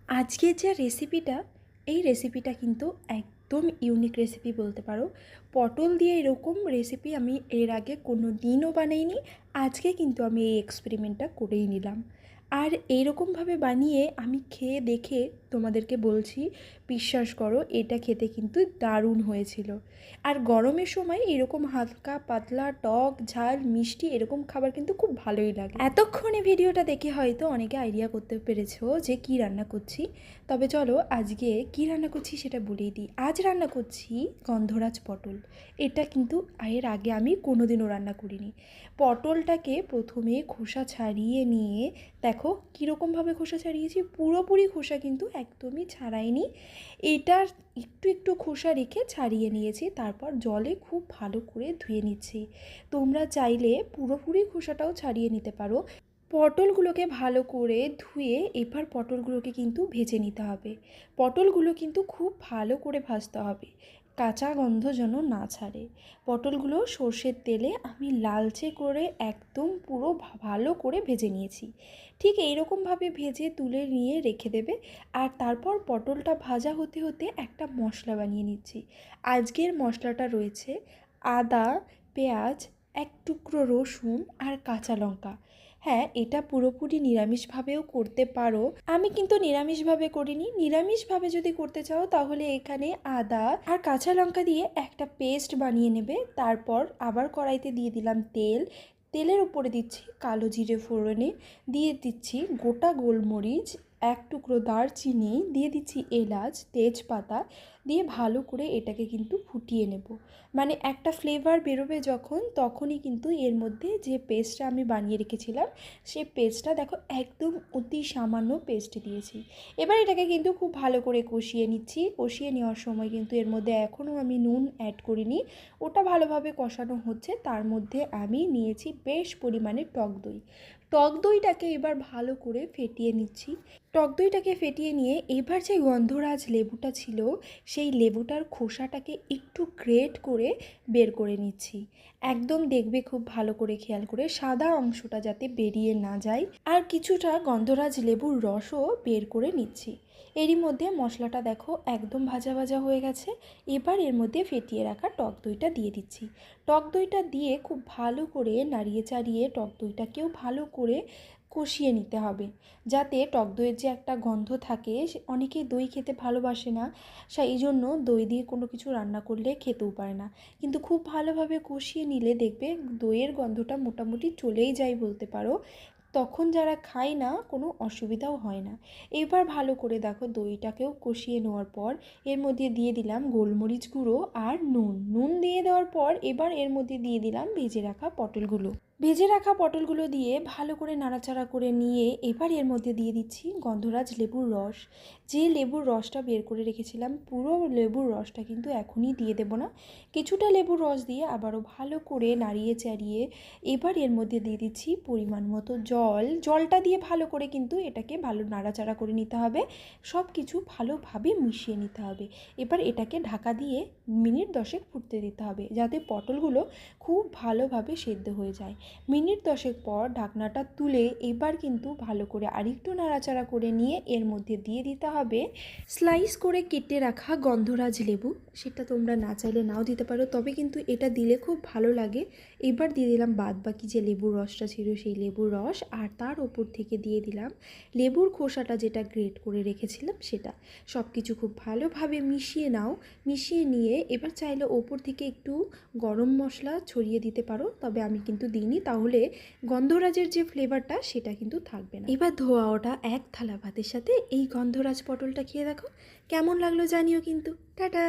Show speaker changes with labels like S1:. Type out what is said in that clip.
S1: আজকের যে রেসিপিটা, এই রেসিপিটা কিন্তু একদম ইউনিক রেসিপি বলতে পারো। পটল দিয়ে এরকম রেসিপি আমি এর আগে কোনো দিনও বানাইনি। আজকে কিন্তু আমি এই এক্সপেরিমেন্টটা করেই নিলাম। আর এইরকমভাবে বানিয়ে আমি খেয়ে দেখে তোমাদেরকে বলছি, বিশ্বাস করো এটা খেতে কিন্তু দারুণ হয়েছিল। আর গরমের সময় এরকম হালকা পাতলা টক ঝাল মিষ্টি এরকম খাবার কিন্তু খুব ভালোই লাগে। এতক্ষণে ভিডিওটা দেখে হয়তো অনেকে আইডিয়া করতে পেরেছো যে কি রান্না করছি। তবে চলো আজকে কি রান্না করছি সেটা বলেই দিই। আজ রান্না করছি গন্ধরাজ পটল। এটা কিন্তু এর আগে আমি কোনোদিনও রান্না করিনি। পটলটাকে প্রথমে খোসা ছাড়িয়ে নিয়ে, দেখো কীরকমভাবে খোসা ছাড়িয়েছি, পুরোপুরি খোসা কিন্তু একদমই ছাড়াইনি। এটার একটু একটু খোসা রেখে ছাড়িয়ে নিয়েছি, তারপর জলে খুব ভালো করে ধুয়ে নিচ্ছি। তোমরা চাইলে পুরোপুরি খোসাটাও ছাড়িয়ে নিতে পারো। পটলগুলোকে ভালো করে ধুয়ে এবার পটলগুলোকে কিন্তু ভেজে নিতে হবে। পটলগুলো কিন্তু খুব ভালো করে ভাজতে হবে, কাঁচা গন্ধ যেন না ছাড়ে। পটলগুলো সর্ষের তেলে আমি লালচে করে একদম পুরো ভালো করে ভেজে নিয়েছি। ঠিক এইরকমভাবে ভেজে তুলে নিয়ে রেখে দেবে। আর তারপর পটলটা ভাজা হতে হতে একটা মশলা বানিয়ে নিচ্ছি। আজকের মশলাটা রয়েছে আদা, পেঁয়াজ, এক টুকরো রসুন আর কাঁচা লঙ্কা। হ্যাঁ, এটা পুরোপুরি নিরামিষভাবেও করতে পারো। আমি কিন্তু নিরামিষভাবে করিনি। নিরামিষভাবে যদি করতে চাও তাহলে এখানে আদা আর কাঁচা লঙ্কা দিয়ে একটা পেস্ট বানিয়ে নেবে। তারপর আবার কড়াইতে দিয়ে দিলাম তেল। তেলের উপরে দিচ্ছি কালো জিরে ফোড়নে, দিয়ে দিচ্ছি গোটা গোলমরিচ, এক টুকরো দারচিনি, দিয়ে দিচ্ছি এলাচ, তেজপাতা, দিয়ে ভালো করে এটাকে কিন্তু ফুটিয়ে নেব। মানে একটা ফ্লেভার বেরোবে যখন, তখনই কিন্তু এর মধ্যে যে পেস্টটা আমি বানিয়ে রেখেছিলাম সেই পেস্টটা দেখো একদম অতি সামান্য পেস্ট দিয়েছি। এবার এটাকে কিন্তু খুব ভালো করে কষিয়ে নিচ্ছি। কষিয়ে নেওয়ার সময় কিন্তু এর মধ্যে এখনও আমি নুন অ্যাড করিনি, ওটা ভালোভাবে কষানো হচ্ছে। তার মধ্যে আমি নিয়েছি বেশ পরিমাণে টক দই। টক দইটাকে এবার ভালো করে ফেটিয়ে নিচ্ছি। টক দইটাকে ফেটিয়ে নিয়ে এবার যে গন্ধরাজ লেবুটা ছিল সেই লেবুটার খোসাটাকে একটু গ্রেট করে বের করে নিচ্ছি। একদম দেখবে খুব ভালো করে খেয়াল করে সাদা অংশটা যাতে বেরিয়ে না যায়। আর কিছুটা গন্ধরাজ লেবুর রসও বের করে নিচ্ছি। এরই মধ্যে মশলাটা দেখো একদম ভাজা ভাজা হয়ে গেছে। এবার এর মধ্যে ফেটিয়ে রাখা টক দইটা দিয়ে দিচ্ছি। টক দইটা দিয়ে খুব ভালো করে নাড়িয়ে চাড়িয়ে টক দইটাকেও ভালো করে কষিয়ে নিতে হবে, যাতে টক দইয়ের যে একটা গন্ধ থাকে, অনেকে দই খেতে ভালোবাসে না, সেই জন্য দই দিয়ে কোনো কিছু রান্না করলে খেতেও পারে না। কিন্তু খুব ভালোভাবে কষিয়ে নিলে দেখবে দইয়ের গন্ধটা মোটামুটি চলেই যায় বলতে পারো। তখন যারা খায় না কোনো অসুবিধাও হয় না। এবার ভালো করে দেখো দইটাকেও কষিয়ে নেওয়ার পর এর মধ্যে দিয়ে দিলাম গোলমরিচ গুঁড়ো আর নুন দিয়ে দেওয়ার পর এবার এর মধ্যে দিয়ে দিলাম ভেজে রাখা পটলগুলো। ভেজে রাখা পটলগুলো দিয়ে ভালো করে নাড়াচাড়া করে নিয়ে এবার এর মধ্যে দিয়ে দিচ্ছি গন্ধরাজ লেবুর রস। যে লেবুর রসটা বের করে রেখেছিলাম, পুরো লেবুর রসটা কিন্তু এখনই দিয়ে দেব না, কিছুটা লেবুর রস দিয়ে আবারও ভালো করে নাড়িয়ে চাড়িয়ে এবার এর মধ্যে দিয়ে দিচ্ছি পরিমাণ মতো জলটা দিয়ে ভালো করে কিন্তু এটাকে ভালো নাড়াচাড়া করে নিতে হবে। সব কিছু ভালোভাবে মিশিয়ে নিতে হবে। এবার এটাকে ঢাকা দিয়ে মিনিট 10 ফুটতে দিতে হবে, যাতে পটলগুলো খুব ভালোভাবে সেদ্ধ হয়ে যায়। মিনিট 10 পর ঢাকনাটা তুলে এবার কিন্তু ভালো করে আরেকটু নাড়াচাড়া করে নিয়ে এর মধ্যে দিয়ে দিতে হবে স্লাইস করে কেটে রাখা গন্ধরাজ লেবু। সেটা তোমরা না চাইলে নাও দিতে পারো, তবে কিন্তু এটা দিলে খুব ভালো লাগে। এবার দিয়ে দিলাম বাদবাকি যে লেবুর রসটা ছিল সেই লেবুর রস, আর তার ওপর থেকে দিয়ে দিলাম লেবুর খোসাটা যেটা গ্রেট করে রেখেছিলাম সেটা। সব কিছু খুব ভালোভাবে মিশিয়ে নাও। মিশিয়ে নিয়ে এবার চাইলে ওপর থেকে একটু গরম মশলা ছড়িয়ে দিতে পারো, তবে আমি কিন্তু দিইনি, তাহলে গন্ধরাজের যে ফ্লেভারটা সেটা কিন্তু থাকবে না। এবার ধোয়া ওটা এক থালা ভাতের সাথে এই গন্ধরাজ পটলটা খেয়ে দেখো কেমন লাগলো জানিও কিন্তু। টাটা।